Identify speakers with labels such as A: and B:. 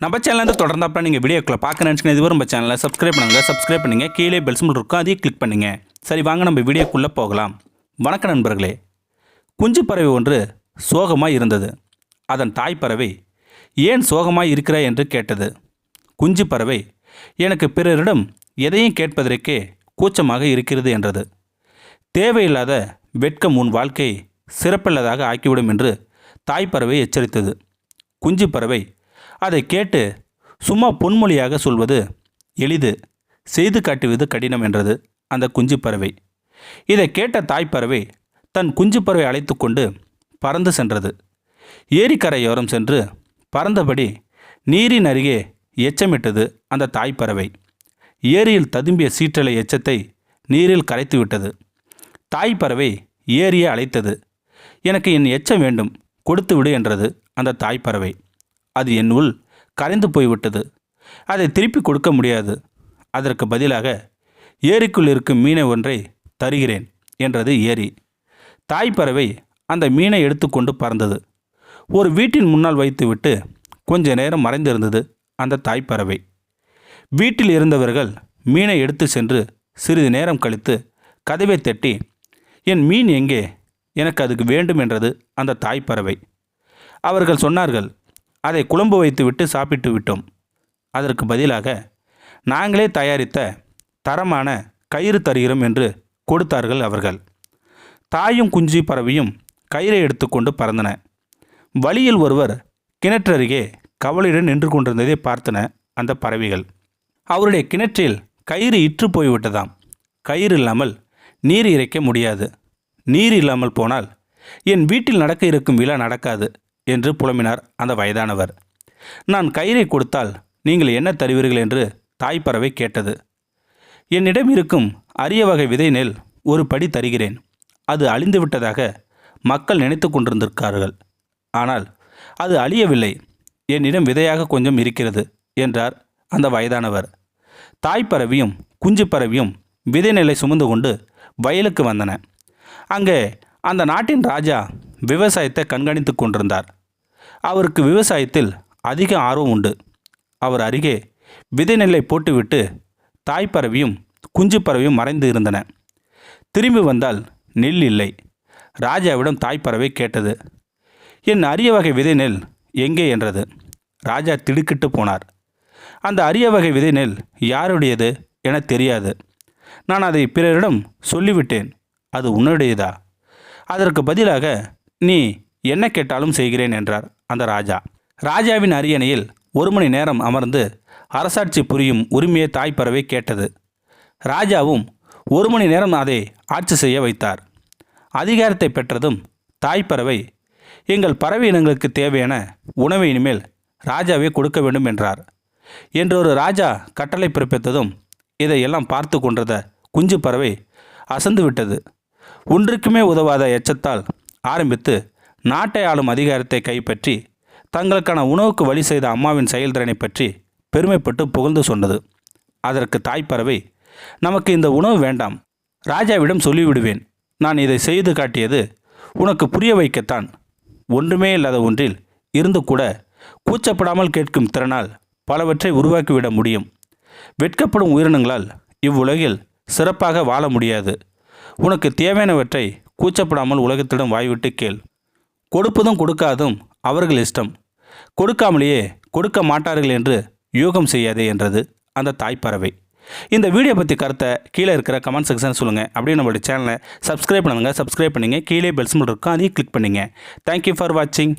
A: நம்ம சேனலில் தொடர்ந்தாப்பா நீங்கள் வீடியோக்களை பார்க்க நினச்சிங்கன்னா இதுவரை நம்ம சேனலை சப்ஸ்கிரைப் பண்ணுங்கள் கீழே பெல் சிம்பிள் இருக்கும் அதையும் கிளிக் பண்ணுங்கள். சரி வாங்க நம்ம வீடியோக்குள்ளே போகலாம். வணக்க நண்பர்களே. குஞ்சு பறவை ஒன்று சோகமாக இருந்தது. அதன் தாய் பறவை ஏன் சோகமாக இருக்கிறாய் என்று கேட்டது. குஞ்சு பறவை எனக்கு பிறரிடம் எதையும் கேட்பதற்கே கூச்சமாக இருக்கிறது என்றது. தேவையில்லாத வெட்கம் உன் வாழ்க்கையை சிறப்பில்லதாக ஆக்கிவிடும் என்று தாய் பறவை எச்சரித்தது. குஞ்சு பறவை அதை கேட்டு சும்மா பொன்மொழியாக சொல்வது எளிது, செய்து காட்டுவது கடினம் என்றது அந்த குஞ்சு பறவை. இதை கேட்ட தாய்ப்பறவை தன் குஞ்சு பறவை அழைத்து கொண்டு பறந்து சென்றது. ஏரிக்கரையோரம் சென்று பறந்தபடி நீரின் அருகே எச்சமிட்டது அந்த தாய்ப்பறவை. ஏரியில் ததும்பிய சீற்றலை எச்சத்தை நீரில் கரைத்து விட்டது. தாய்ப்பறவை ஏரியை அழைத்தது. எனக்கு என் எச்சம் வேண்டும், கொடுத்து விடு என்றது அந்த தாய்ப்பறவை. அது என் உள் கரைந்து போய்விட்டது, அதை திருப்பி கொடுக்க முடியாது. அதற்கு பதிலாக ஏரிக்குள் இருக்கும் மீனை ஒன்றை தருகிறேன் என்றது ஏரி. தாய்ப்பறவை அந்த மீனை எடுத்துக்கொண்டு பறந்தது. ஒரு வீட்டின் முன்னால் வைத்துவிட்டு கொஞ்ச நேரம் மறைந்திருந்தது அந்த தாய்ப்பறவை. வீட்டில் இருந்தவர்கள் மீனை எடுத்து சென்று சிறிது நேரம் கழித்து கதவை தட்டி, என் மீன் எங்கே, எனக்கு அதுக்கு வேண்டும் என்றது அந்த தாய்ப்பறவை. அவர்கள் சொன்னார்கள், அதை குழம்பு வைத்துவிட்டு சாப்பிட்டு விட்டோம். அதற்கு பதிலாக நாங்களே தயாரித்த தரமான கயிறு தருகிறோம் என்று கொடுத்தார்கள் அவர்கள். தாயும் குஞ்சு பறவையும் கயிறை எடுத்துக்கொண்டு பறந்தன. வழியில் ஒருவர் கிணற்றருகே கவலையுடன் நின்று கொண்டிருந்ததை பார்த்தன அந்த பறவைகள். அவருடைய கிணற்றில் கயிறு இற்று போய்விட்டதாம். கயிறு இல்லாமல் நீர் இறைக்க முடியாது. நீர் இல்லாமல் போனால் என் வீட்டில் நடக்க இருக்கும் விழா நடக்காது என்று புலம்பினார் அந்த வயதானவர். நான் கயிறை கொடுத்தால் நீங்கள் என்ன தருவீர்கள் என்று தாய்ப்பறவை கேட்டது. என்னிடம் இருக்கும் அரிய வகை விதை நெல் ஒரு படி தருகிறேன். அது அழிந்து விட்டதாக மக்கள் நினைத்து கொண்டிருந்திருக்கார்கள். ஆனால் அது அழியவில்லை. என்னிடம் விதையாக கொஞ்சம் இருக்கிறது என்றார் அந்த வயதானவர். தாய்ப்பறவையும் குஞ்சு பறவையும் விதை நெல்லை சுமந்து கொண்டு வயலுக்கு வந்தன. அங்கே அந்த நாட்டின் ராஜா விவசாயத்தை கண்காணித்து கொண்டிருந்தார். அவருக்கு விவசாயத்தில் அதிக ஆர்வம் உண்டு. அவர் அருகே விதை நெல்லை போட்டுவிட்டு தாய்ப்பறவையும் குஞ்சு பறவையும் மறைந்து இருந்தன. திரும்பி வந்தால் நெல் இல்லை. ராஜாவிடம் தாய்ப்பறவை கேட்டது, என் அரிய வகை விதை நெல் எங்கே என்றது. ராஜா திடுக்கிட்டு போனார். அந்த அரிய வகை விதை நெல் யாருடையது என தெரியாது. நான் அதை பிறரிடம் சொல்லிவிட்டேன். அது உன்னுடையதா? அதற்கு பதிலாக நீ என்ன கேட்டாலும் செய்கிறேன் என்றார் அந்த ராஜா. ராஜாவின் அரியணையில் 1 மணி நேரம் அமர்ந்து அரசாட்சி புரியும் உரிமையை தாய்ப்பறவை கேட்டது. ராஜாவும் 1 மணி நேரம் அதை ஆட்சி செய்ய வைத்தார். அதிகாரத்தை பெற்றதும் தாய்ப்பறவை, எங்கள் பறவை இனங்களுக்கு தேவையான உணவை இனிமேல் ராஜாவே கொடுக்க வேண்டும் என்றார். என்றொரு ராஜா கட்டளை பிறப்பித்ததும் இதையெல்லாம் பார்த்து கொண்டத குஞ்சு பறவை அசந்து விட்டது. ஒன்றுக்குமே உதவாத எச்சத்தால் ஆரம்பித்து நாட்டை ஆளும் அதிகாரத்தை கைப்பற்றி தங்களுக்கான உணவுக்கு வழி செய்த அம்மாவின் செயல்திறனை பற்றி பெருமைப்பட்டு புகழ்ந்து சொன்னது. அதற்கு தாய்ப்பறவை, நமக்கு இந்த உணவு வேண்டாம், ராஜாவிடம் சொல்லிவிடுவேன். நான் இதை செய்து காட்டியது உனக்கு புரிய வைக்கத்தான். ஒன்றுமே இல்லாத ஒன்றில் இருந்து கூட கூச்சப்படாமல் கேட்கும் திறனால் பலவற்றை உருவாக்கிவிட முடியும். வெட்கப்படும் உயிரினங்களால் இவ்வுலகில் சிறப்பாக வாழ முடியாது. உனக்கு தேவையானவற்றை கூச்சப்படாமல் உலகத்திடம் வாய்விட்டு கேள். கொடுப்பதும் கொடுக்காதும் அவர்கள் இஷ்டம். கொடுக்காமலேயே கொடுக்க மாட்டார்கள் என்று யூகம் செய்யாதே என்றது அந்த தாய்ப்பறவை. இந்த வீடியோ பற்றி கருத்தை கீழே இருக்கிற கமெண்ட் செக்ஷன் சொல்லுங்கள். அப்படியே நம்மளுடைய சேனலை சப்ஸ்கிரைப் பண்ணுங்கள். கீழே பெல் சிம்பல் இருக்கும், அதையும் கிளிக் பண்ணுங்கள். தேங்க்யூ ஃபார் வாட்சிங்.